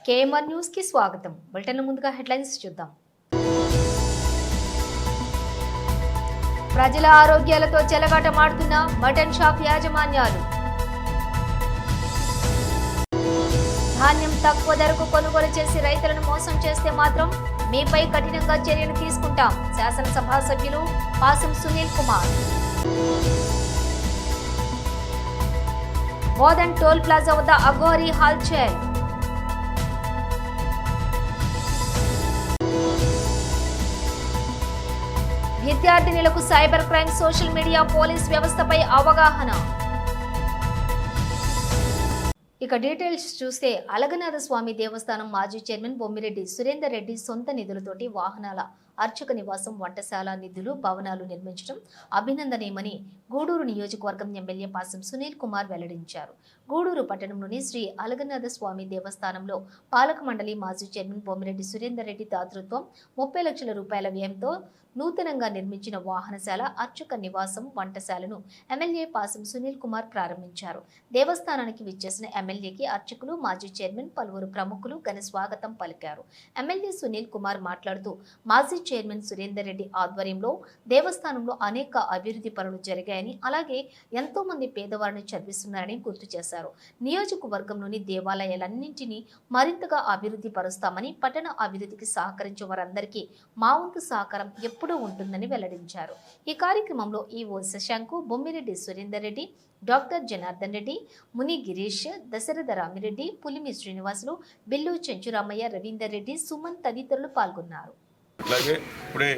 KMR news కి స్వాగతం. Bulletin ముందుగా హెడ్లైన్స్ చూద్దాం. ప్రజల ఆరోగ్యాలతో చెలగాటమాడుతున్న మటన్ షాప్ యాజమాన్యాలు. ధాన్యం తక్కువ ధరకు కొనుగోలు చేసి రైతులను మోసం చేస్తే మాత్రం మీపై కఠినంగా చర్యలు తీసుకుంటాం. శాసనసభ సభ్యులు పాసం సునీల్ కుమార్. బోధన్ టోల్ ప్లాజా వద్ద అఘోరీ హల్చల్. విద్యార్థినులకు cyber crime, social media, police వ్యవస్థపై అవగాహన. ఇక డీటెయిల్స్ చూస్తే అలగనాథ స్వామి దేవస్థానం మాజీ చైర్మన్ బొమ్మిరెడ్డి సురేందర్ రెడ్డి సొంత నిధులతోటి వాహనాల అర్చక నివాసం, వంటశాల నిధులు, భవనాలు నిర్మించడం అభినందనీయమని గూడూరు నియోజకవర్గం ఎమ్మెల్యే పాసం సునీల్ కుమార్ వెల్లడించారు. గూడూరు పట్టణంలోని శ్రీ అలగనాథ స్వామి దేవస్థానంలో పాలక మండలి మాజీ చైర్మన్ బొమ్మిరెడ్డి సురేందర్ రెడ్డి దాతృత్వం 30 లక్షల రూపాయల వ్యయంతో నూతనంగా నిర్మించిన వాహనశాల, అర్చక నివాసం, వంటశాలను ఎమ్మెల్యే పాసం సునీల్ కుమార్ ప్రారంభించారు. దేవస్థానానికి విచ్చేసిన ఎమ్మెల్యేకి అర్చకులు, మాజీ చైర్మన్, పలువురు ప్రముఖులు ఘన స్వాగతం పలికారు. ఎమ్మెల్యే సునీల్ కుమార్ మాట్లాడుతూ మాజీ చైర్మన్ సురేందర్ రెడ్డి ఆధ్వర్యంలో దేవస్థానంలో అనేక అభివృద్ధి పనులు జరిగాయని, అలాగే ఎంతో మంది పేదవారిని చదివిస్తున్నారని గుర్తు చేశారు. నియోజకవర్గంలోని దేవాలయాలన్నింటినీ మరింతగా అభివృద్ధి పరుస్తామని, పట్టణ అభివృద్ధికి సహకరించే వారందరికీ మా వంతు సహకారం ఎప్పుడూ ఉంటుందని వెల్లడించారు. ఈ కార్యక్రమంలో ఈవో శశాంకు, బొమ్మిరెడ్డి సురేందర్ రెడ్డి, డాక్టర్ జనార్దన్ రెడ్డి, ముని గిరీష్, దశరథ రామిరెడ్డి, పులిమి శ్రీనివాసులు, బిల్లు చెంచురామయ్య, రవీందర్ రెడ్డి, సుమన్ తదితరులు పాల్గొన్నారు. అలాగే ఇప్పుడే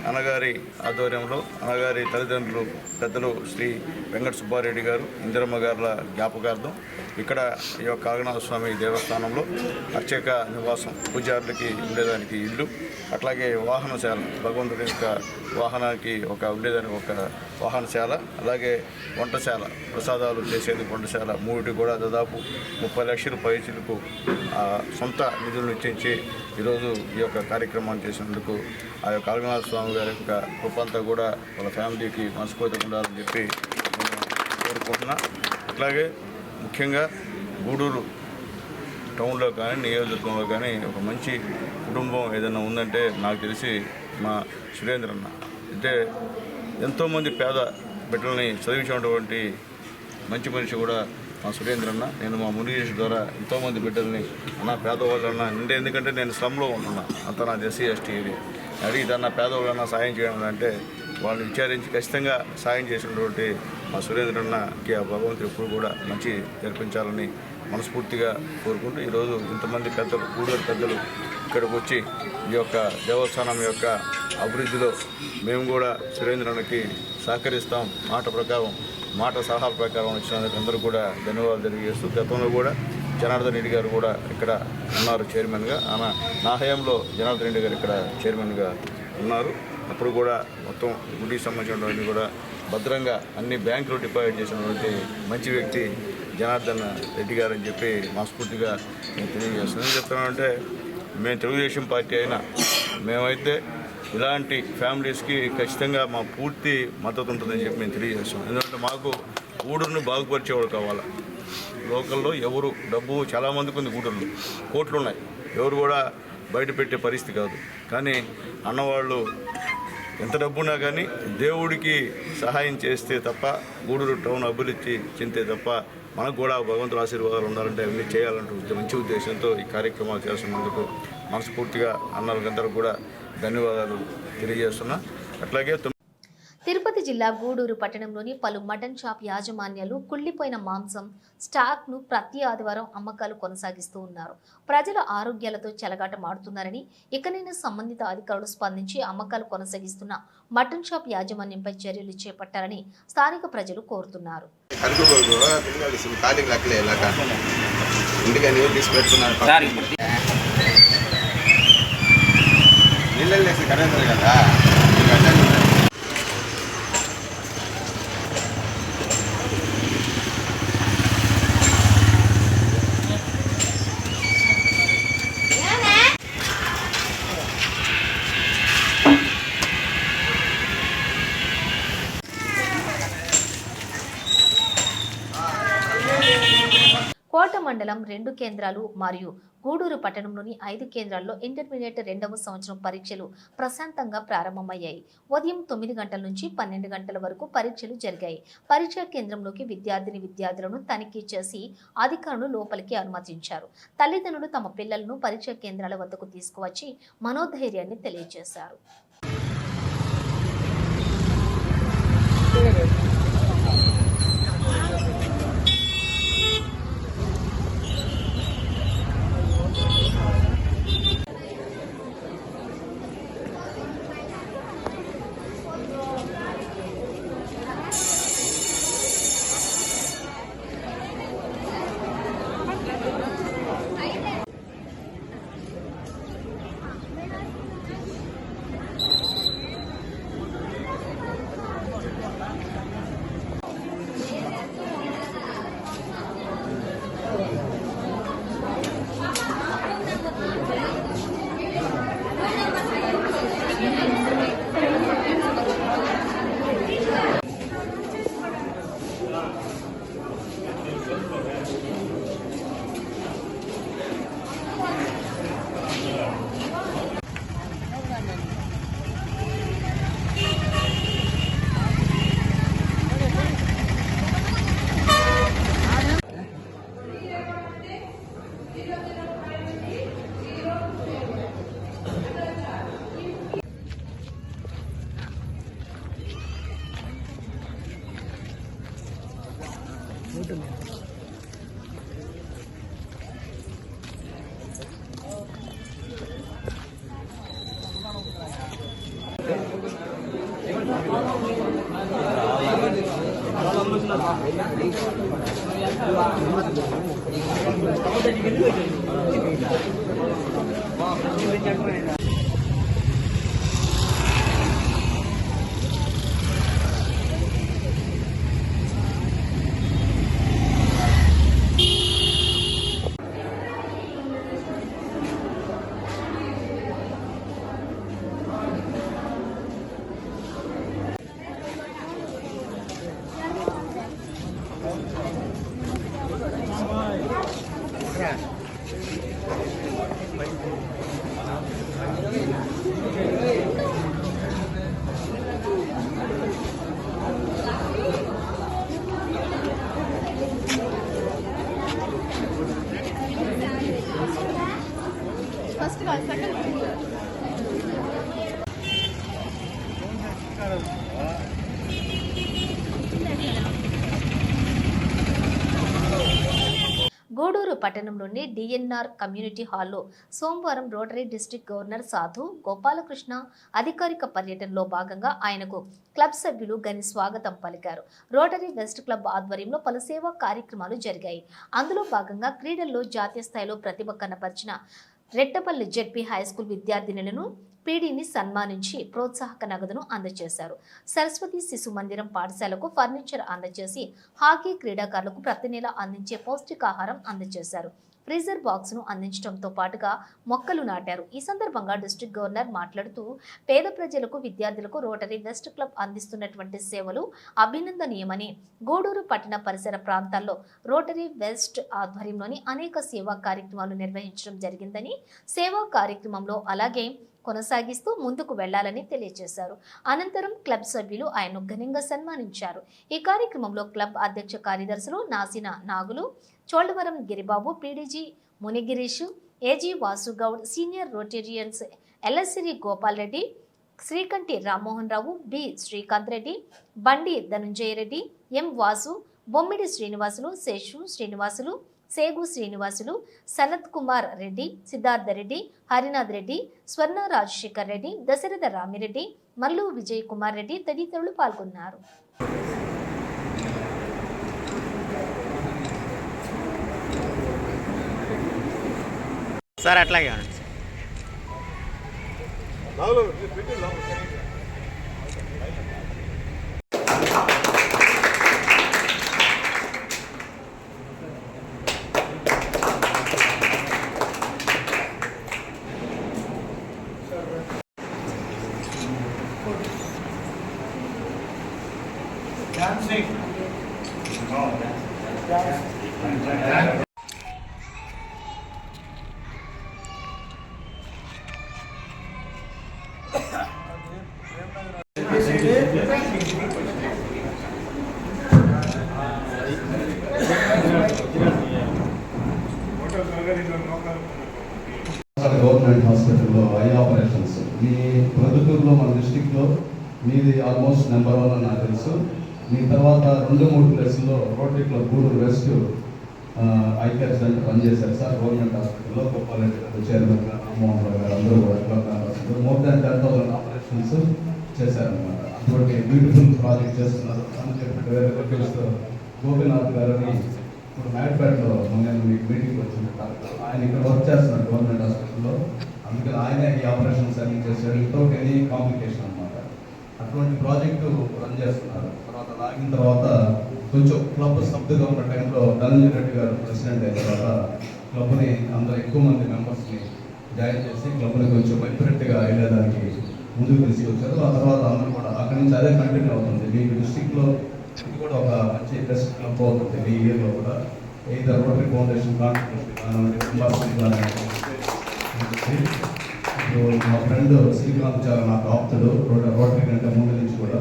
అన్నగారి ఆధ్వర్యంలో అన్నగారి తల్లిదండ్రులు పెద్దలు శ్రీ వెంకట సుబ్బారెడ్డి గారు, ఇందిరమ్మ గారుల జ్ఞాపకార్థం ఇక్కడ ఈ యొక్క అలగనాథ స్వామి దేవస్థానంలో అర్చక నివాసం, పూజారులకి ఉండేదానికి ఇల్లు, అట్లాగే వాహనశాల, భగవంతుడి యొక్క వాహనానికి ఉండేదానికి ఒక వాహనశాల, అలాగే వంటశాల, ప్రసాదాలు చేసేది వంటశాల, మూడిటి కూడా దాదాపు 30 లక్షల పైచిలకు సొంత నిధులను వెచ్చించి ఈరోజు ఈ యొక్క కార్యక్రమాన్ని చేసినందుకు ఆ యొక్క అలగనాథ స్వామి గారి యొక్క కృపంతా కూడా వాళ్ళ ఫ్యామిలీకి మనస్ఫూర్తిగా ఉండాలని చెప్పి కోరుకుంటున్నా. అట్లాగే ముఖ్యంగా గూడూరు టౌన్లో కానీ నియోజకవర్గంలో కానీ ఒక మంచి కుటుంబం ఏదైనా ఉందంటే నాకు తెలిసి మా సురేంద్ర అన్న. అంటే ఎంతోమంది పేద బిడ్డలని చదివించినటువంటి మంచి మనిషి కూడా మా సురేంద్ర అన్న. నేను మా మునిగేష్ ద్వారా ఎంతోమంది బిడ్డల్ని పేదవాళ్ళన్నా అంటే, ఎందుకంటే నేను శ్రమలో ఉంటున్నా, అంతా నా ఎస్సీ ఎస్టీ ఏరియా, అడిగితే పేదవాళ్ళన్నా సాయం చేయడం అంటే వాళ్ళని విచారించి ఖచ్చితంగా సాయం చేసినటువంటి మా సురేంద్ర అన్నకి ఆ భగవంతుడు ఎప్పుడు కూడా మంచి జరిపించాలని మనస్ఫూర్తిగా కోరుకుంటూ ఈరోజు ఇంతమంది పెద్దలు, గూడూరు పెద్దలు ఇక్కడికి వచ్చి ఈ యొక్క దేవస్థానం యొక్క అభివృద్ధిలో మేము కూడా సురేంద్రన్నకి సహకరిస్తాం, మాట సలహాల ప్రకారం వచ్చినందుకు అందరూ కూడా ధన్యవాదాలు తెలియజేస్తూ, గతంలో కూడా జనార్దన్ రెడ్డి గారు కూడా ఇక్కడ ఉన్నారు చైర్మన్గా. నా హయాంలో జనార్దన్ రెడ్డి గారు ఇక్కడ చైర్మన్గా ఉన్నారు. అప్పుడు కూడా మొత్తం గుడికి సంబంధించినటువంటి కూడా భద్రంగా అన్ని బ్యాంకులు డిపాజిట్ చేసినటువంటి మంచి వ్యక్తి జనార్దన్ రెడ్డి గారు అని చెప్పి మనస్ఫూర్తిగా నేను తెలియజేస్తున్నాను. ఏం చెప్తున్నానంటే, మేము తెలుగుదేశం పార్టీ అయినా మేమైతే ఇలాంటి ఫ్యామిలీస్కి ఖచ్చితంగా మా పూర్తి మద్దతు ఉంటుందని చెప్పి మేము తెలియజేస్తున్నాం. ఎందుకంటే మాకు గూడూరుని బాగుపరిచేవాడు కావాలా. లోకల్లో ఎవరు డబ్బు చాలామందికి ఉంది, గూడూరులో కోట్లు ఉన్నాయి, ఎవరు కూడా బయట పెట్టే పరిస్థితి కాదు. కానీ అన్నవాళ్ళు ఎంత డబ్బున్నా కానీ దేవుడికి సహాయం చేస్తే తప్ప, గూడూరు టౌన్ అభివృద్ధి చెందితే తప్ప మనకు కూడా భగవంతుల ఆశీర్వాదాలు ఉండాలంటే అన్నీ చేయాలంటూ మంచి ఉద్దేశంతో ఈ కార్యక్రమాలు చేస్తున్నందుకు మనస్ఫూర్తిగా అన్నలందరూ కూడా ధన్యవాదాలు తెలియజేస్తున్నా. అట్లాగే తిరుపతి జిల్లా గూడూరు పట్టణంలోని పలు మటన్ షాప్ యాజమాన్యాలు కుళ్ళిపోయిన మాంసం స్టాక్ను ప్రతి ఆదివారం అమ్మకాలు కొనసాగిస్తూ ఉన్నారు. ప్రజల ఆరోగ్యాలతో చెలగాటమాడుతున్నారని, ఇకనైనా సంబంధిత అధికారులు స్పందించి అమ్మకాలు కొనసాగిస్తున్న మటన్ షాప్ యాజమాన్యంపై చర్యలు చేపట్టాలని స్థానిక ప్రజలు కోరుతున్నారు. కోట మండలం 2 కేంద్రాలు మరియు గూడూరు పట్టణంలోని 5 కేంద్రాల్లో ఇంటర్మీడియట్ 2వ సంవత్సరం పరీక్షలు ప్రశాంతంగా ప్రారంభమయ్యాయి. ఉదయం 9 గంటల నుంచి 12 గంటల వరకు పరీక్షలు జరిగాయి. పరీక్షా కేంద్రంలోకి విద్యార్థులను తనిఖీ చేసి అధికారులు లోపలికి అనుమతించారు. తల్లిదండ్రులు తమ పిల్లలను పరీక్షా కేంద్రాల వద్దకు తీసుకువచ్చి మనోధైర్యాన్ని తెలియజేశారు. గూడూరు పట్టణంలోని డిఎన్ఆర్ కమ్యూనిటీ హాల్లో సోమవారం రోటరీ డిస్ట్రిక్ట్ గవర్నర్ సాధు గోపాలకృష్ణ అధికారిక పర్యటనలో భాగంగా ఆయనకు క్లబ్ సభ్యులు ఘన స్వాగతం పలికారు. రోటరీ వెస్ట్ క్లబ్ ఆధ్వర్యంలో పలు సేవా కార్యక్రమాలు జరిగాయి. అందులో భాగంగా క్రీడల్లో జాతీయ స్థాయిలో ప్రతిభ కనపరిచిన రెట్టపల్లి జెడ్పీ హైస్కూల్ విద్యార్థినులను పీడీని సన్మానించి ప్రోత్సాహక నగదును అందజేశారు. సరస్వతి శిశు మందిరం పాఠశాలకు ఫర్నిచర్ అందజేసి హాకీ క్రీడాకారులకు ప్రతి నెల అందించే పౌష్టికాహారం అందజేశారు. ఫ్రీజర్ బాక్స్ ను అందించడంతో పాటుగా మొక్కలు నాటారు. ఈ సందర్భంగా డిస్ట్రిక్ట్ గవర్నర్ మాట్లాడుతూ పేద ప్రజలకు విద్యార్థులకు రోటరీ వెస్ట్ క్లబ్ అందిస్తున్నటువంటి సేవలు అభినందనీయమని, గూడూరు పట్టణ పరిసర ప్రాంతాల్లో రోటరీ వెస్ట్ ఆధ్వర్యంలోని అనేక సేవా కార్యక్రమాలు నిర్వహించడం జరిగిందని, సేవా కార్యక్రమంలో అలాగే కొనసాగిస్తూ ముందుకు వెళ్లాలని తెలియజేశారు. అనంతరం క్లబ్ సభ్యులు ఆయన్ను ఘనంగా సన్మానించారు. ఈ కార్యక్రమంలో క్లబ్ అధ్యక్ష కార్యదర్శులు Nasina Nagulu, Cholavaram Giribabu, PDG Munigireesh, AG Vasugoud, senior Rotarians Ellasiri Gopal Reddy, Srikanthi Rammohan Rao, B Srikanth Reddy, Bandi Dhanunjaya Reddy, ఎం వాసు, బొమ్మిడి శ్రీనివాసులు, శేషు శ్రీనివాసులు, సేగు శ్రీనివాసులు, సనత్ కుమార్ రెడ్డి, సిద్ధార్థ రెడ్డి, హరినాథ్ రెడ్డి, స్వర్ణ రాజశేఖర్ రెడ్డి, దశరథ రామిరెడ్డి, మల్లు విజయ్ కుమార్ రెడ్డి తదితరులు పాల్గొన్నారు. సార్ అట్లాగే ఉండండి. I operations. మీ ప్రొద్దుటూరులో మన డిస్టిక్లో మీది ఆల్మోస్ట్ నెంబర్ 1 అని నాకు తెలుసు. మీ తర్వాత 2-3 ప్లేసుల్లో rotary club Gudur west eye care centre run చేశారు సార్. గవర్నమెంట్ హాస్పిటల్లో గోపాలరెడ్డి గారు, చైర్మన్ గారు, రామ్మోహన్ రావు గారు అందరూ కూడా club members more than 10,000 operations చేశారనమాట. అటువంటి బ్యూటిఫుల్ ప్రాజెక్ట్ చేస్తున్నారు అని చెప్పి వేరే రిక్వెస్ట్ గోపీనాథ్ గారిని ఇప్పుడు మ్యాడ్పేటలో మొన్న మీకు మీటింగ్ వచ్చింది. ఆయన ఇక్కడ వర్క్ చేస్తున్నారు గవర్నమెంట్ హాస్పిటల్లో. అందుకని ఆయనే ఈ ఆపరేషన్స్ అన్ని చేశారు వితౌట్ ఎనీ కాంప్లికేషన్ అనమాట. అటువంటి ప్రాజెక్టు రన్ చేస్తున్నారు. తర్వాత లాగిన తర్వాత కొంచెం క్లబ్ స్తబ్దుగా ఉన్న టైంలో ధనంజయ రెడ్డి గారు ప్రెసిడెంట్ అయిన తర్వాత క్లబ్ని అందరూ ఎక్కువ మంది మెంబర్స్ని జాయిన్ చేసి క్లబ్ని కొంచెం వైబ్రెంట్గా వెళ్ళేదానికి ముందుకు తీసుకొచ్చారు. ఆ తర్వాత అందరూ కూడా అక్కడి నుంచి అదే కంటిన్యూ అవుతుంది. మీకు డిస్టిక్లో ఇది కూడా ఒక మంచి బెస్ట్ క్లబ్ అవుతుంది. ఈ ఇయర్లో కూడా ఏదో రోటరీ ఫౌండేషన్ కాంట్రిబ్యూషన్ కానివ్వండి, మెంబర్స్ కానివ్వండి. ఇప్పుడు మా ఫ్రెండ్ శ్రీకాంత్ చాలా నాకు ఆప్తుడు రోటరీ కంటే ముందు నుంచి కూడా.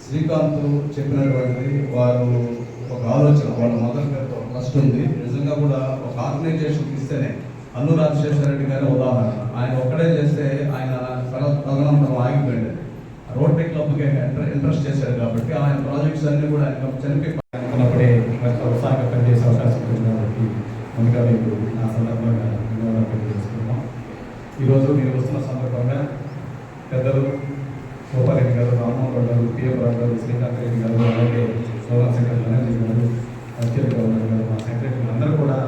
శ్రీకాంత్ చెప్పినటువంటిది వారు ఒక ఆలోచన, వాళ్ళ మదర్ పేరుతో ట్రస్ట్ ఉంది. నిజంగా కూడా ఒక ఆర్గనైజేషన్ ఇస్తేనే అల్లు రాజశేఖర రెడ్డి గారి ఉదాహరణ. ఆయన ఒక్కడే చేస్తే ఆయన తదనంతరం ఆగిపోయింది. రోటరీ క్లబ్కి ఇంట్రెస్ట్ చేశాడు కాబట్టి ఆయన ప్రాజెక్ట్స్ అన్నీ కూడా ఆయన చనిపోయినప్పుడే ఉత్సాహంగా పనిచేసే అవకాశం ఉంది. కాబట్టి ముందుగా మీకు నా సందర్భంగా ధన్యవాదాలు తెలియజేస్తున్నాం. ఈరోజు మీరు వస్తున్న సందర్భంగా పెద్దలు గోపాలరెడ్డి గారు, రామ్మోహన్ రావు గారు, పిఎం రావు గారు, శ్రీకాంత్ రెడ్డి గారు, అలాగే గౌరవ సెక్రటరీ అనిల్ గారు, అత్యంత గవర్నర్ గారు, మా సెక్రటరీలు అందరూ కూడా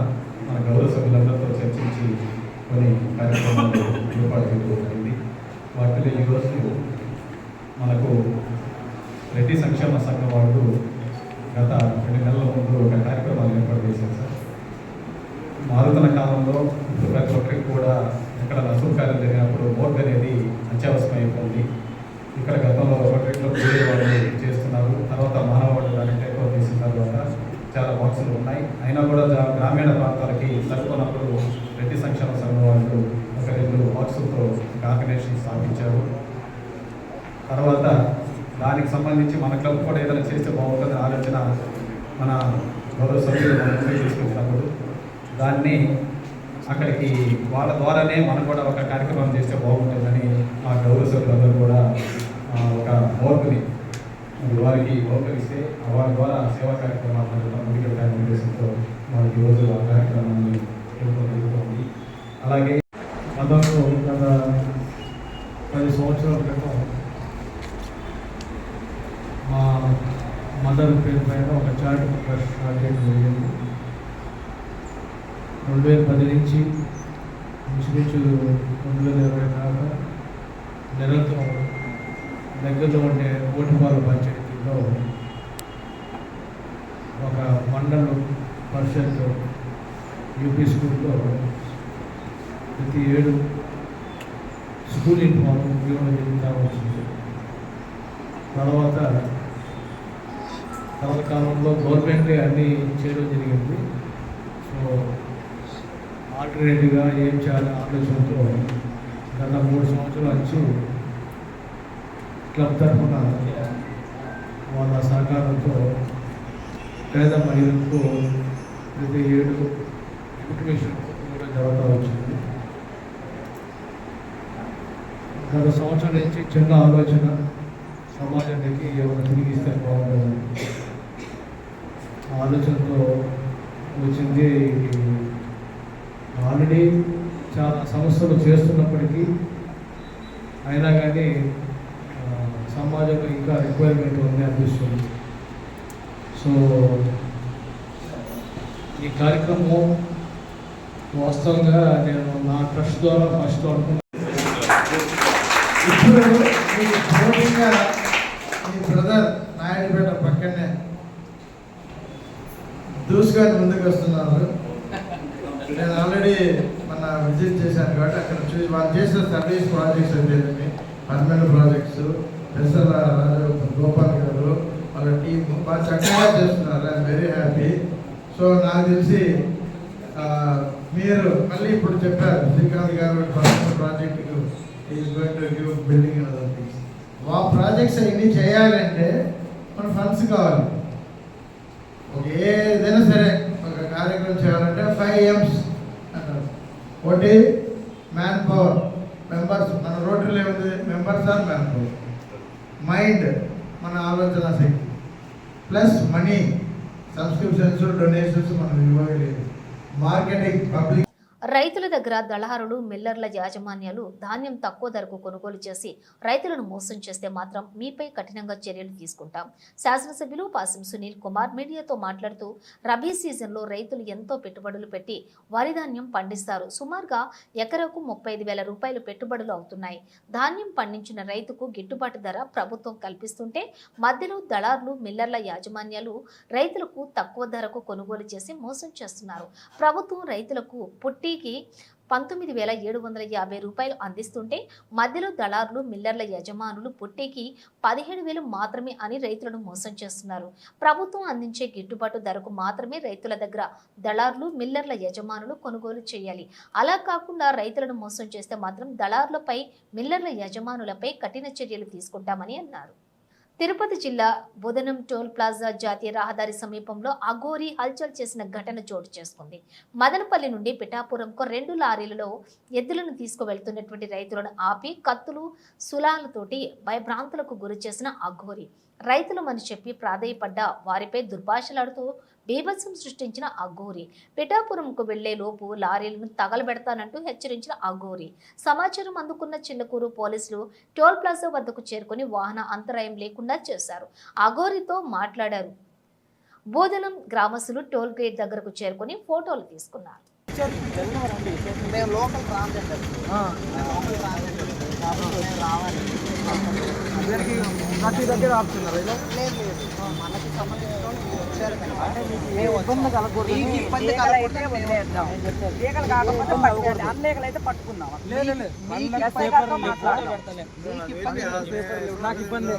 మన గౌరవ సభ్యులందరితో చర్చించి కొన్ని కార్యక్రమాలు ఏర్పాటు చేయడం జరిగింది. వాటిలో ఈరోజు మనకు రెడ్డి సంక్షేమ సంఘం వాళ్ళు గత 2 నెలల ముందు ఒక కార్యక్రమాలు ఏర్పాటు చేశారు సార్. మారుతున్న కాలంలో ప్రతి ఒక్కరికి కూడా ఇక్కడ అశుభకార్యం జరిగినప్పుడు మోర్గ్ అనేది అత్యవసరం అయిపోయింది. ఇక్కడ గతంలో రోటరీలో కూలీ వాళ్ళు చేస్తున్నారు. తర్వాత మానవాళ్ళు దాన్ని టేక్ ఓవర్ చేసిన తర్వాత చాలా బాక్సులు ఉన్నాయి. అయినా కూడా గ్రామీణ ప్రాంతాలకి సరిపోయినప్పుడు రెడ్డి సంక్షేమ సంఘం వాళ్ళు ఒక 2 బాక్సులతో ఆర్గనైజేషన్ స్థాపించారు. తర్వాత దానికి సంబంధించి మన క్లబ్ కూడా ఏదైనా చేస్తే బాగుంటుంది ఆలోచన మన గౌరవ సభ్యులు మన ముందుకు తీసుకొచ్చినప్పుడు దాన్ని అక్కడికి వాళ్ళ ద్వారానే మనం కూడా ఒక కార్యక్రమం చేస్తే బాగుంటుందని మా గౌరవ సభ్యులందరూ కూడా ఒక మోర్గుని వారికి మోర్గలిస్తే వారి ద్వారా సేవా కార్యక్రమాలు ముందుకెళ్ళడానికి ఉద్దేశంతో వారికి ఈరోజు ఆ కార్యక్రమాన్ని జరుగుతుంది. అలాగే గతంలో గత 10 సంవత్సరాల క్రితం మా మదర్ పేరు పైన ఒక చారిటబుల్ ట్రస్ట్ స్టార్ట్ చేయడం జరిగింది. 2010 నుంచి ఇంచుమించు 2020 దాకా నిరంతరం దగ్గరలో ఉండే ఓటుపాల పంచాయతీలో ఒక మండల పరిషత్ యూపీ స్కూల్లో ప్రతి 7 స్కూల్ యూనిఫామ్ ఇవ్వడం జరుగుతూ వచ్చింది. తర్వాత కాలంలో గవర్నమెంటే అన్నీ చేయడం జరిగింది. సో ఆల్టర్నేటివ్గా ఏం చేయాలి ఆలోచనతో గత 3 సంవత్సరాల నుంచి క్లబ్ తరఫున వాళ్ళ సహకారంతో పేద మహిళలకు ప్రతి 7 కుటుంబేషన్ కూడా జరుగుతూ వచ్చింది. గత సంవత్సరం నుంచి చిన్న ఆలోచన సమాజానికి ఏమైనా తిరిగిస్తే బాగుంటుంది ఆలోచనతో వచ్చింది. ఆల్రెడీ చాలా సంస్థలు చేస్తున్నప్పటికీ అయినా కానీ సమాజంలో ఇంకా రిక్వైర్మెంట్ ఉంది అనిపిస్తుంది. సో ఈ కార్యక్రమం వాస్తవంగా నేను నా ట్రస్ట్ ద్వారా ఫస్ట్ అనుకున్నాను. ఇప్పుడు మీ బ్రదర్ నాయుడుపేట పక్కనే దూసుకొని ముందుకు వస్తున్నారు. నేను ఆల్రెడీ మన విజిట్ చేశాను కాబట్టి అక్కడ చూసి వాళ్ళు చేసిన సర్వీస్ ప్రాజెక్ట్స్ అయితే పర్మనెంట్ ప్రాజెక్ట్స్ పెసల రాజు గోపాల్ గారు వాళ్ళ టీం బాగా చక్కగా చేస్తున్నారు. I'm very happy. సో నాకు తెలిసి మీరు మళ్ళీ ఇప్పుడు చెప్పారు శ్రీకాంత్ గారు పర్మనెంట్ ప్రాజెక్టుకు is going to give building and other things. ఆ ప్రాజెక్ట్స్ ఇన్ని చేయాలంటే మన ఫండ్స్ కావాలి. ఏదైనా సరే ఒక కార్యక్రమం చేయాలంటే 5 M's అంటారు. ఒకటి మ్యాన్ పవర్, మెంబర్స్ రోటరీలో ఏముంది, మెంబర్స్ ఆర్ మెంబర్, మైండ్ మన ఆలోచన శక్తి, ప్లస్ మనీ సబ్స్క్రిప్షన్స్ డొనేషన్స్ మనం ఇవ్వలేదు, మార్కెటింగ్ పబ్లిక్. రైతుల దగ్గర దళారులు మిల్లర్ల యాజమాన్యాలు ధాన్యం తక్కువ ధరకు కొనుగోలు చేసి రైతులను మోసం చేస్తే మాత్రం మీపై కఠినంగా చర్యలు తీసుకుంటాం. శాసనసభ్యులు పాసం సునీల్ కుమార్ మీడియాతో మాట్లాడుతూ రబీ సీజన్లో రైతులు ఎంతో పెట్టుబడులు పెట్టి వరి ధాన్యం పండిస్తారు. సుమారుగా ఎకరకు 35,000 రూపాయలు పెట్టుబడులు అవుతున్నాయి. ధాన్యం పండించిన రైతుకు గిట్టుబాటు ధర ప్రభుత్వం కల్పిస్తుంటే మధ్యలో దళారులు మిల్లర్ల యాజమాన్యాలు రైతులకు తక్కువ ధరకు కొనుగోలు చేసి మోసం చేస్తున్నారు. ప్రభుత్వం రైతులకు పుట్టికి 19,750 రూపాయలు అందిస్తుంటే మధ్యలో దళారులు మిల్లర్ల యజమానులు పుట్టికి 17,000 మాత్రమే అని రైతులను మోసం చేస్తున్నారు. ప్రభుత్వం అందించే గిట్టుబాటు ధరకు మాత్రమే రైతుల దగ్గర దళారులు మిల్లర్ల యజమానులు కొనుగోలు చేయాలి. అలా కాకుండా రైతులను మోసం చేస్తే మాత్రం దళారులపై మిల్లర్ల యజమానులపై కఠిన చర్యలు తీసుకుంటామని అన్నారు. తిరుపతి జిల్లా బోధనం టోల్ ప్లాజా జాతీయ రహదారి సమీపంలో అఘోరి హల్చల్ చేసిన ఘటన చోటు చేసుకుంది. మదనపల్లి నుండి పిఠాపురంకు 2 లారీలలో ఎద్దులను తీసుకువెళ్తున్నటువంటి రైతులను ఆపి కత్తులు సులాలతోటి భయభ్రాంతులకు గురి చేసిన అఘోరి రైతులమని చెప్పి ప్రాధేయపడ్డ వారిపై దుర్భాషలాడుతూ బీభత్సం సృష్టించిన అఘోరి పిఠాపురంకు వెళ్లే లోపు లారీలను తగలబెడతానంటూ హెచ్చరించిన అఘోరి సమాచారం అందుకున్న చిన్నకూరు పోలీసులు టోల్ ప్లాజా వద్దకు చేరుకుని వాహన అంతరాయం లేకుండా చేశారు. అఘోరితో మాట్లాడారు. బోధనం గ్రామస్తులు టోల్ గేట్ దగ్గరకు చేరుకుని ఫోటోలు తీసుకున్నారు. దగ్గర ఆపుతున్నారు మనకి సంబంధించిన అయితే పట్టుకున్నాం. నాకు ఇబ్బంది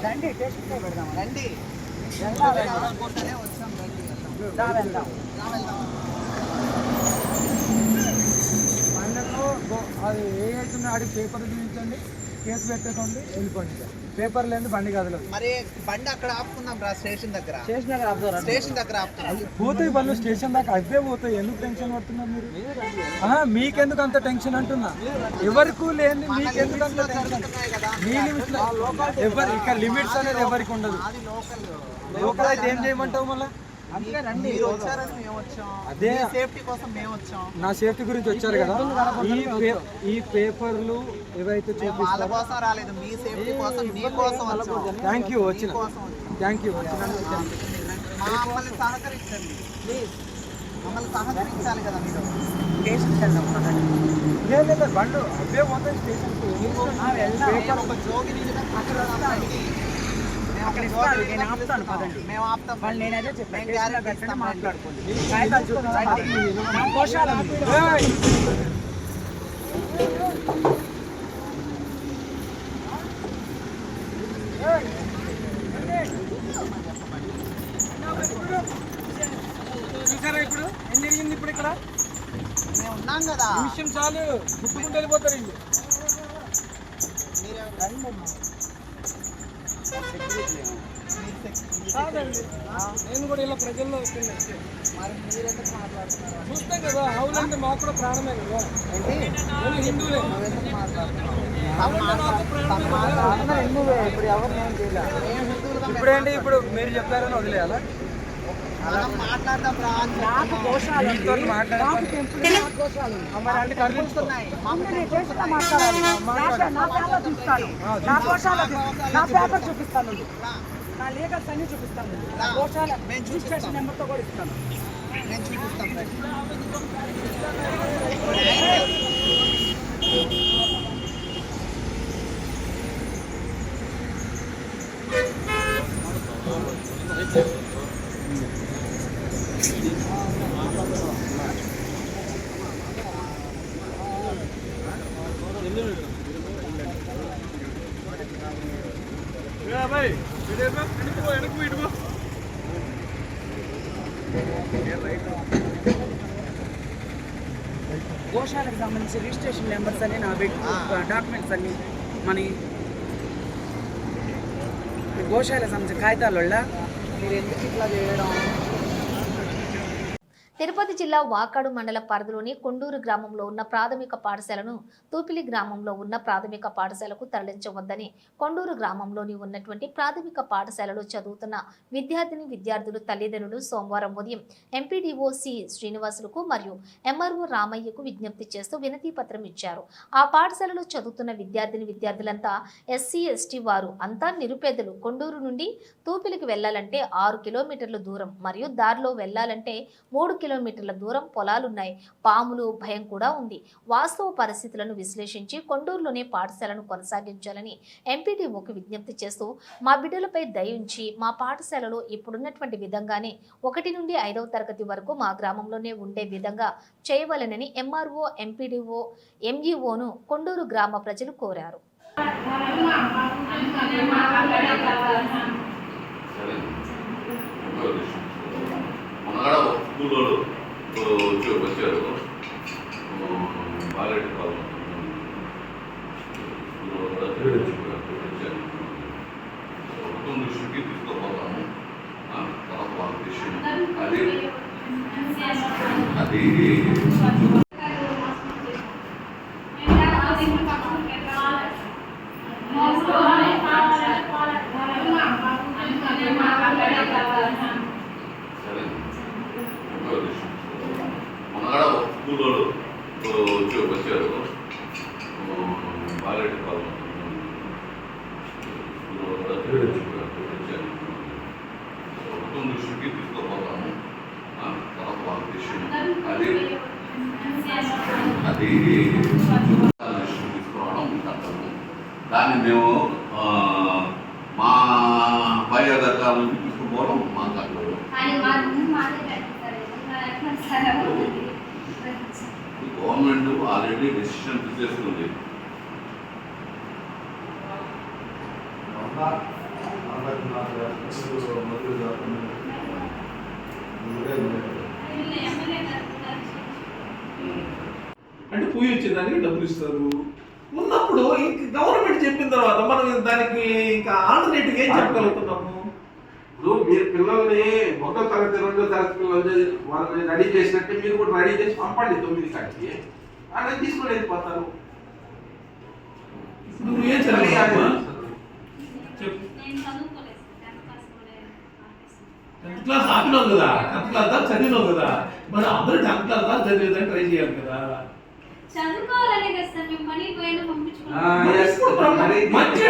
రండి టేస్ట్ పెడదాం రండి అది ఏ అవుతుంది ఆడి పేపర్లు చూపించండి, కేసు పెట్టేసుకోండి, వెళ్ళిపోండి. పేపర్ లేదు బండి కదలదు. మరి బండి అక్కడ ఆపుకుందాం రా, స్టేషన్ దగ్గర పోతాయి బండ్లు, స్టేషన్ దాకా అవే పోతాయి. ఎందుకు టెన్షన్ పడుతున్నారు మీరు? మీకెందుకు అంత టెన్షన్ అంటున్నా? ఎవరికి లేని మీకెందుకు అంత టెన్షన్? మీ లిమిట్స్ ఎవరు ఇక్కడ లిమిట్స్ అనేది ఎవరికి ఉండదు. లోకల్ అయితే ఏం చేయమంటావు మళ్ళీ? అదే నా సేఫ్టీ గురించి వచ్చారు కదా. ఈ పేపర్లు ఏవైతే థ్యాంక్ యూ వచ్చిన థ్యాంక్ యూ లేదు బండ్లు అవే పోతాయి స్టేషన్కి. నేనైతే చెప్పాను మాట్లాడుకోండి. చూసారా ఇప్పుడు ఏం జరిగింది? ఇప్పుడు ఇక్కడ మేము ఉన్నాం కదా, విషయం చాలు గుట్టుకుంటూ వెళ్ళిపోతారు వీళ్ళు. నేను కూడా ఇలా ప్రజల్లో చూస్తాం కదా. అవునంటే మాకు కూడా ప్రాణమే కదా. హిందువులే ఇప్పుడేంటి? ఇప్పుడు మీరు చెప్పారని వదిలేయాలా? చూపిస్తాను, నా లీగల్స్ అన్ని చూపిస్తాను, రిజిస్ట్రేషన్ నెంబర్తో కూడా ఇస్తాను. నేను చూపిస్తాను. గోశాలకు సంబంధించి రిజిస్ట్రేషన్ నెంబర్స్ అన్ని నా డాక్యుమెంట్స్ అన్ని మన గోశాలకు సంబంధించిన కాగితాల వల్ల మీరు ఎందుకు ఇట్లా చేయడం? తిరుపతి జిల్లా వాకాడు మండల పరిధిలోని కొండూరు గ్రామంలో ఉన్న ప్రాథమిక పాఠశాలను తూపిలి గ్రామంలో ఉన్న ప్రాథమిక పాఠశాలకు తరలించవద్దని కొండూరు గ్రామంలోని ఉన్నటువంటి ప్రాథమిక పాఠశాలలో చదువుతున్న విద్యార్థులు తల్లిదండ్రులు సోమవారం ఉదయం ఎంపీడీఓ సి శ్రీనివాసులకు మరియు ఎంఆర్ఓ రామయ్యకు విజ్ఞప్తి చేస్తూ వినతి పత్రం ఇచ్చారు. ఆ పాఠశాలలో చదువుతున్న విద్యార్థులంతా ఎస్సీ ఎస్టీ వారు అంతా నిరుపేదలు. కొండూరు నుండి తూపిలికి వెళ్లాలంటే 6 కిలోమీటర్ల దూరం మరియు దారిలో వెళ్లాలంటే 3 కిలోమీటర్ల దూరం పొలాలున్నాయి. పాములు భయం కూడా ఉంది. వాస్తవ పరిస్థితులను విశ్లేషించి కొండూరులోనే పాఠశాలను కొనసాగించాలని ఎంపీడీఓకి విజ్ఞప్తి చేస్తూ మా బిడ్డలపై దయ ఉంచి మా పాఠశాలలో ఇప్పుడున్నటువంటి విధంగానే 1 నుండి 5వ తరగతి వరకు మా గ్రామంలోనే ఉండే విధంగా చేయవలెనని ఎంఆర్ఓ ఎంపీడీఓ ఎంఈఓను కొండూరు గ్రామ ప్రజలు కోరారు. మనగాడ స్కూల్లో వచ్చారు బాలరెడ్డి కాలం మొత్తం దృష్టికి తీసుకోపోతాము. తర్వాత వాళ్ళ విషయం అది మనగాడ స్కూల్లో వచ్చారు బాలరెడ్డి కాలం మొత్తం దృష్టికి తీసుకోపోతాము. తర్వాత వాళ్ళ విషయం అది దృష్టికి తీసుకురావడం అంటాము. దాన్ని మేము మా పై అధికారుల నుంచి తీసుకుపోవడం మా కాదు. గవర్నమెంట్ ఆల్రెడీ డెసిషన్ తీసుకుంది. అంటే పోయి వచ్చేదానికి డబ్బులు ఇస్తారు. ఉన్నప్పుడు ఇంక గవర్నమెంట్ చెప్పిన తర్వాత మనం దానికి ఇంకా ఆల్టర్నేటివ్ ఏం చెప్పగలుగుతున్నాము? ఇప్పుడు మీరు పిల్లల్ని 1వ తరగతి 2వ తరగతి పిల్లల్ని వాళ్ళని రెడీ చేసినట్టే మీరు కూడా రెడీ చేసి పంపండి 9 కాడికి. అలా తీసుకొని వెళ్ళిపోతారు. నువ్వు ఏం చదివావు? టెన్త్ క్లాస్ ఆపినావు కదా, 10th క్లాస్ దాకా చదివినావు కదా, మరి అందరూ 10th క్లాస్ దాకా చదివేదాన్ని ట్రై చేయాలి కదా. మంచి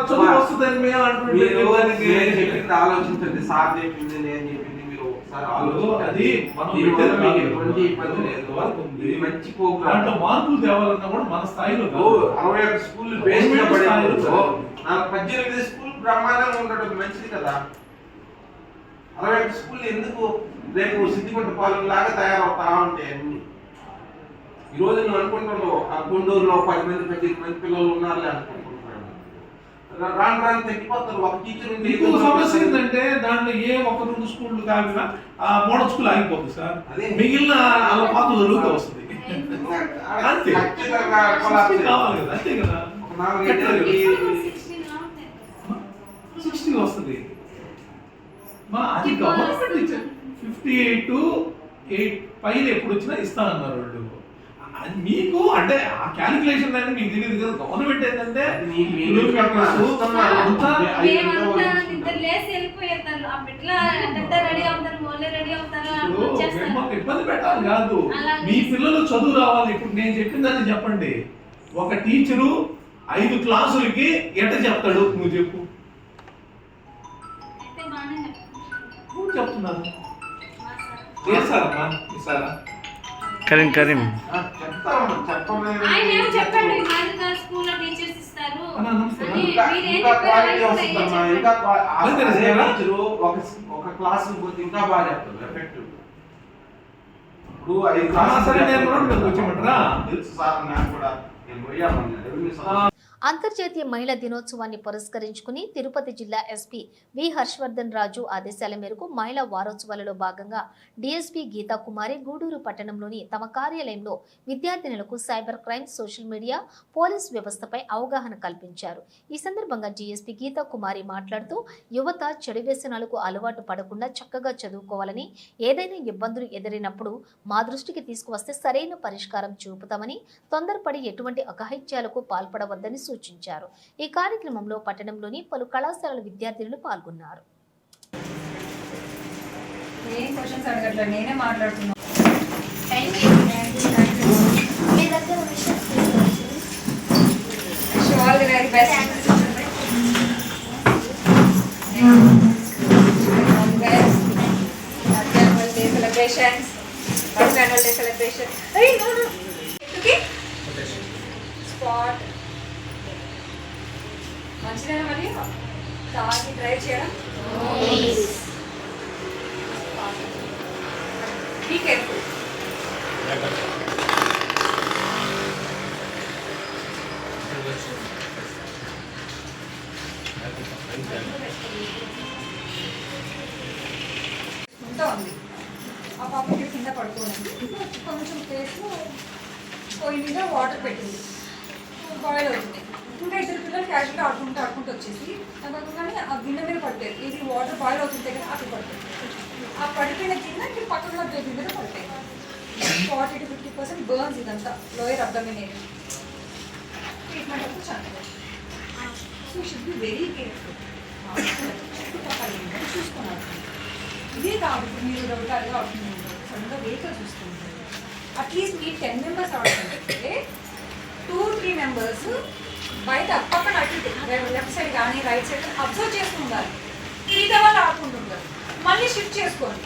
చదువు వస్తుందని మేము అంటుంటే ఆలోచించండి. సార్ చెప్పింది నేను చెప్పింది మీరు ఒకసారి అది మంచి ప్రోగ్రామ్ మార్పులు తేవాలన్నా కూడా మన స్థాయిలో 61 స్కూల్ 18 స్కూల్ బ్రహ్మాండంగా ఉండటం మంచిది కదా. 61 స్కూల్ ఎందుకు రేపు సిద్దిపేట పాలన లాగా తయారవుతా ఉంటే ఈ రోజు నువ్వు అనుకుంటున్నావు ఆ గుంటూరులో 10 మంది పిల్లలు ఉన్నారులే అనుకుంటున్నాను. రాను తగ్గిపోతారు. ఒక టీచర్ ఇంకొక సమస్య ఏంటంటే దాంట్లో ఏ 1-2 స్కూళ్ళు కాకుండా ఆ మోడల్ స్కూల్ ఆగిపోతుంది సార్. మిగిలిన అలా పాత జరుగుతూ వస్తుంది. అంతే కావాలి కదా, అంతే కదా. 60 వస్తుంది. అది గవర్నమెంట్ ఇచ్చారు. 58 పైన ఎప్పుడు వచ్చినా ఇస్తానన్నారు వాళ్ళు. మీకు అంటే ఆ క్యాలిక్యులేషన్ అనేది మీకు తెలియదు కదా. గవర్నమెంట్ ఏంటంటే ఇబ్బంది పెట్టాలి కాదు, మీ పిల్లలు చదువు రావాలి. ఇప్పుడు నేను చెప్పిందని చెప్పండి. ఒక టీచరు 5 క్లాసులకి ఎట్ట చెప్తాడు? నువ్వు చెప్పు. చెప్తున్నాను సారా కరీం ఒక క్లాస్ పోతే ఇంకా బాగా చెప్తారు ఎఫెక్టివ్. ఇప్పుడు 5 క్లాస్ తెలుసు సార్, నాకు కూడా నేను పోయామన్నా అంతర్జాతీయ మహిళా దినోత్సవాన్ని పురస్కరించుకుని తిరుపతి జిల్లా ఎస్పీ వి హర్షవర్ధన్ రాజు ఆదేశాల మేరకు మహిళా వారోత్సవాలలో భాగంగా డీఎస్పీ గీతా కుమారి గూడూరు పట్టణంలోని తమ కార్యాలయంలో విద్యార్థినులకు cyber crime, social media, police వ్యవస్థపై అవగాహన కల్పించారు. ఈ సందర్భంగా డీఎస్పీ గీతా కుమారి మాట్లాడుతూ యువత చెడు వ్యసనాలకు అలవాటు పడకుండా చక్కగా చదువుకోవాలని, ఏదైనా ఇబ్బందులు ఎదురైనప్పుడు మా దృష్టికి తీసుకువస్తే సరైన పరిష్కారం చూపుతామని, తొందరపడి ఎటువంటి అఘాయిత్యాలకు పాల్పడవద్దని సూచించారు. ఈ కార్యక్రమంలో పట్టణంలోని పలు కళాశాలల విద్యార్థులు పాల్గొన్నారు. ఏం క్వశ్చన్స్ అడగట్లేదు, నేనే మాట్లాడుతున్నాను. All the very best. Celebrations, annual day celebration. Spot మంచిదేనా? మరి తాగి డ్రైవ్ చేయడం బీ కేర్ఫుల్. ఉంటా ఉంది ఆ పాపకి కింద పడుకోనండి. కొంచెం ప్లేస్లో పొయ్యి మీద వాటర్ పెట్టింది, బాయిల్ అవుతుంది. ఇంకా ఇద్దరు పిల్లలు క్యాజువల్గా ఆడుకుంటూ వచ్చేసి కానీ ఆ గిన్నె మీద పడతాయి. ఇది వాటర్ బాయిల్ అవుతుంటే కదా అక్కడ పడతాయి. ఆ పడిపోయిన గిన్నె ఇక్కడ పక్కన బేబీ మీద పడతాయి. 40 to 50% బర్న్స్ ఇదంతా లోయర్ అబ్డమిన్ ఏరియా. ట్రీట్మెంట్ అంతా చాలా. So should be very careful. చూసుకున్నారు ఇదే కాదు. మీరు రౌటాలుగా అవుతుంది, సడన్గా వెహికల్ చూసుకుంటారు. అట్లీస్ట్ మీ 10 members ఆడుతుంటే 2-3 members బయట పక్కన అటు లెఫ్ట్ సైడ్ కానీ రైట్ సైడ్ అబ్జర్వ్ చేసుకుంటారు. మిగతా వాళ్ళు ఆడుకుంటుంటారు. మళ్ళీ షిఫ్ట్ చేసుకోండి.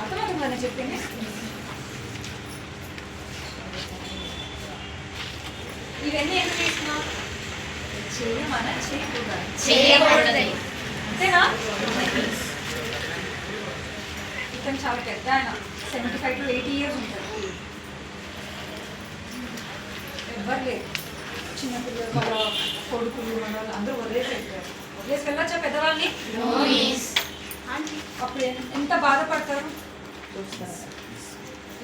అర్థమవుతుంది అని చెప్పింది. ఇవన్నీ ఎందుకు చేస్తున్నాం? చేయకూడదు అంతేనా? ఇతను చాలా పెద్ద ఆయన, 75 to 80 years ఉంటారు. ఎవ్వరు లేదు. చిన్నపిల్లలు, వాళ్ళ కొడుకులు, మన వాళ్ళు అందరూ వదిలేసి వెళ్ళొచ్చా పెద్దవాళ్ళని? అప్పుడు ఎంత బాధపడతారు?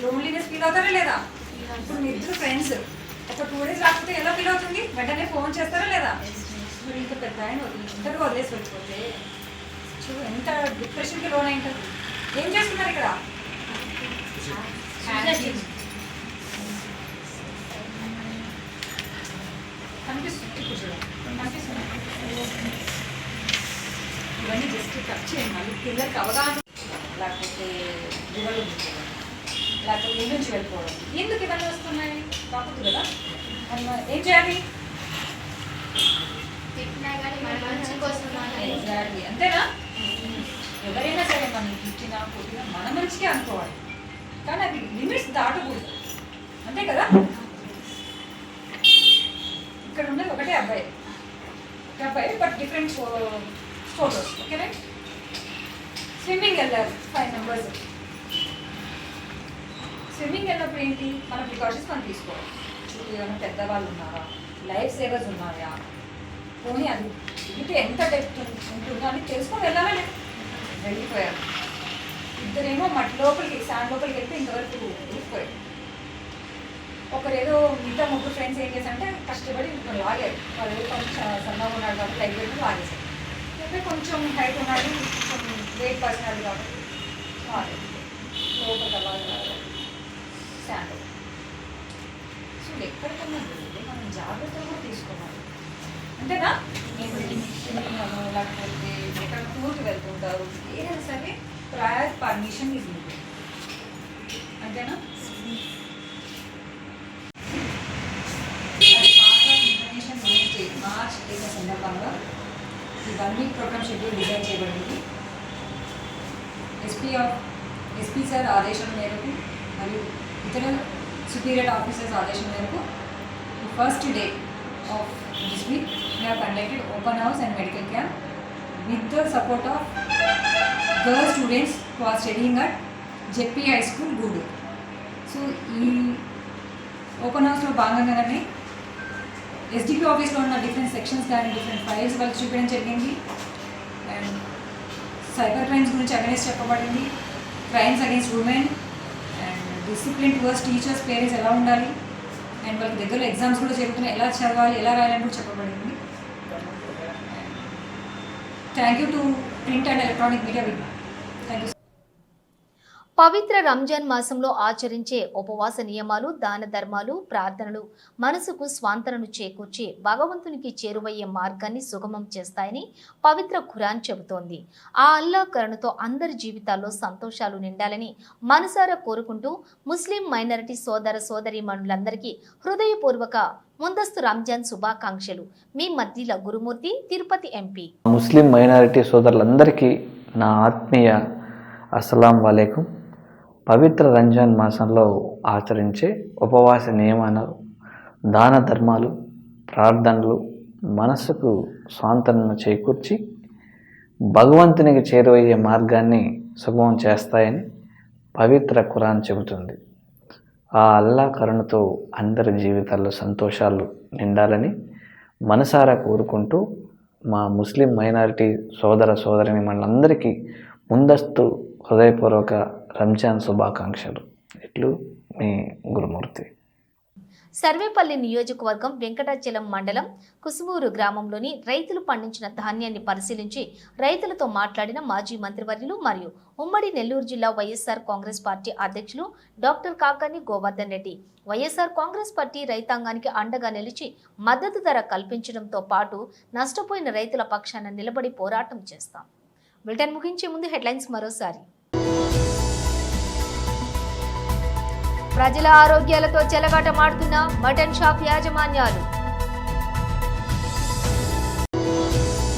లోన్లీనెస్ ఫీల్ అవుతారా లేదా? ఇప్పుడు మీ ఇద్దరు ఫ్రెండ్స్ ఒక 2 days రాకపోతే ఎలా ఫీల్ అవుతుంది? వెంటనే ఫోన్ చేస్తారా లేదా? మరి ఇంత పెద్ద ఆయన ఇంతగా వదిలేసి వెళ్ళిపోతే ఎంత డిప్రెషన్కి లోన్ అయింటారు. ఏం చేస్తున్నారు ఇక్కడ? కనిపిస్తుంది ఇప్పుడు చూడండి, కనిపిస్తుంది. ఇవన్నీ జస్ట్ టచ్ చేయండి. మళ్ళీ పిల్లలకి అవగాహన, లేకపోతే దివలు లేకపోతే ఇంటి నుంచి వెళ్ళిపోవడం. ఎందుకు ఇవన్నీ వస్తున్నాయి? కాకపోతే కదా ఏం చేయాలి? అంతేనా? ఎవరైనా సరే మనం తిట్టినా కొట్టినా మన మంచిగా అనుకోవాలి, కానీ అది లిమిట్స్ దాటకూడదు. అంతే కదా? ఇక్కడ ఉన్నది ఒకటే అబ్బాయి, but different photos. Okay right? Swimming వెళ్ళారు 5 members. స్విమ్మింగ్ వెళ్ళినప్పుడు ఏంటి? మన ప్రికాషన్స్ మనం తీసుకోవాలి. చుట్టూ ఏమైనా పెద్దవాళ్ళు ఉన్నారా, లైఫ్ సేవర్స్ ఉన్నాయా, పోనీ అది ఇది ఎంత డెప్త్ ఉంటుందో అని తెలుసుకొని వెళ్ళాలా లేదు? వెళ్ళిపోయారు. ఇద్దరేమో మట్టి లోపలికి, శాండ్ లోపలికి వెళ్తే ఇంతవరకు వెళ్ళిపోయారు. ఒకరేదో మిగతా 3 ఫ్రెండ్స్ ఏం చేశారంటే కష్టపడి లాగారు. వాళ్ళు కొంచెం సన్నగా ఉన్నాడు కాబట్టి లైట్ వెయిట్ లాగేశారు. అంటే కొంచెం హైట్ ఉన్నాడు, కొంచెం వెయిట్ పర్సనల్ కాబట్టి లాగారు లోపలికి అలాగే శాండ్. సో ఎక్కడికన్నా వెళ్తే మనం జాగ్రత్తగా కూడా తీసుకోవాలి. అంతేనా? లేకపోతే ఎక్కడ టూర్కి వెళ్తుంటారు, ఏదైనా సరే ప్రయర్ పర్మిషన్ ఇది. అంతేనా? ఇంటర్నేషనల్ ఉమెన్స్ డే మార్చ్ 8 సందర్భంగా ఈ 1 week ప్రోగ్రామ్ షెడ్యూల్ డిజైన్ చేయబడింది. ఎస్పీ సార్ ఆదేశం మేరకు మరియు ఇతర superior officers ఆదేశం మేరకు the first day of this week we have conducted open house and medical camp with the support of girl students who are studying at JP High School, Guduru. So ఈ open హౌస్లో భాగంగానే SDP ఆఫీస్లో ఉన్న different sections కానీ different files వాళ్ళకి చూపించడం జరిగింది. And cyber crimes గురించి అవేర్నెస్ చెప్పబడింది, crimes against women and discipline towards teachers, parents ఎలా ఉండాలి, అండ్ వాళ్ళకి దగ్గరలో ఎగ్జామ్స్ కూడా జరుగుతున్నాయి, ఎలా చదవాలి, ఎలా రాయాలని కూడా చెప్పబడింది. Thank you to print and electronic media విభాగం. Thank you. పవిత్ర రంజాన్ మాసంలో ఆచరించే ఉపవాస నియమాలు, దాన ధర్మాలు, ప్రార్థనలు మనసుకు స్వాంతనను చేకూర్చి భగవంతునికి చేరువయ్యే మార్గాన్ని సుగమం చేస్తాయని పవిత్ర ఖురాన్ చెబుతోంది. ఆ అల్లా కరుణతో అందరి జీవితాల్లో సంతోషాలు నిండాలని మనసారా కోరుకుంటూ ముస్లిం మైనారిటీ సోదర సోదరీమణులందరికీ హృదయపూర్వక ముందస్తు రంజాన్ శుభాకాంక్షలు. మీ మధ్యల గురుమూర్తి, తిరుపతి ఎంపీ. ముస్లిం మైనారిటీ సోదరులందరికీ నా ఆత్మీయ అస్సలాం వాలేకుం. పవిత్ర రంజాన్ మాసంలో ఆచరించే ఉపవాస నియమాలు, దాన ధర్మాలు, ప్రార్థనలు మనసుకు స్వాంతనను చేకూర్చి భగవంతునికి చేరువయ్యే మార్గాన్ని సుగమం చేస్తాయని పవిత్ర ఖురాన్ చెబుతుంది. ఆ అల్లా కరుణతో అందరి జీవితాల్లో సంతోషాలు నిండాలని మనసారా కోరుకుంటూ మా ముస్లిం మైనారిటీ సోదర సోదరిని మనందరికీ ముందస్తు హృదయపూర్వక రంజాన్ శుభాకాంక్షలు. ఇట్లు మీ గురుమూర్తి. సర్వేపల్లి నియోజకవర్గం వెంకటాచలం మండలం కుసుమూరు గ్రామంలోని రైతులు పండించిన ధాన్యాన్ని పరిశీలించి రైతులతో మాట్లాడిన మాజీ మంత్రివర్యులు మరియు ఉమ్మడి నెల్లూరు జిల్లా వైఎస్ఆర్ కాంగ్రెస్ పార్టీ అధ్యక్షులు డాక్టర్ కాకాని గోవర్ధన్ రెడ్డి. వైఎస్ఆర్ కాంగ్రెస్ పార్టీ రైతాంగానికి అండగా నిలిచి మద్దతు ధర కల్పించడంతో పాటు నష్టపోయిన రైతుల పక్షాన నిలబడి పోరాటం చేస్తాం. బులెటిన్ ముగించే ముందు హెడ్లైన్స్ మరోసారి. ప్రజల ఆరోగ్యాలతో చెలగాటమాడుతున్న మటన్ షాప్ యాజమాన్యాలు.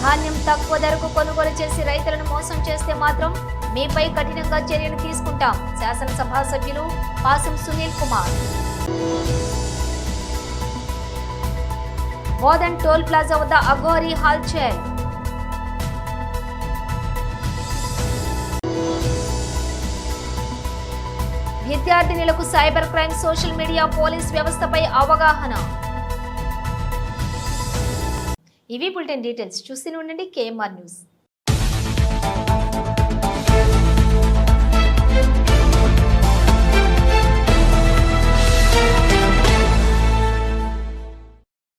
ధాన్యం తక్కువ ధరకు కొనుగోలు చేసి రైతులను మోసం చేస్తే మాత్రం మీపై కఠినంగా చర్యలు తీసుకుంటాం. శాసనసభ సభ్యులు పాసం సునీల్ కుమార్. బోధన్ టోల్ ప్లాజా వద్ద అఘోరీ హల్చల్. విద్యార్థినులకు cyber crime, social media, police వ్యవస్థపై అవగాహన. ఇవి బులెటిన్ డీటెయిల్స్. చూస్తూనే ఉండండి KMR న్యూస్.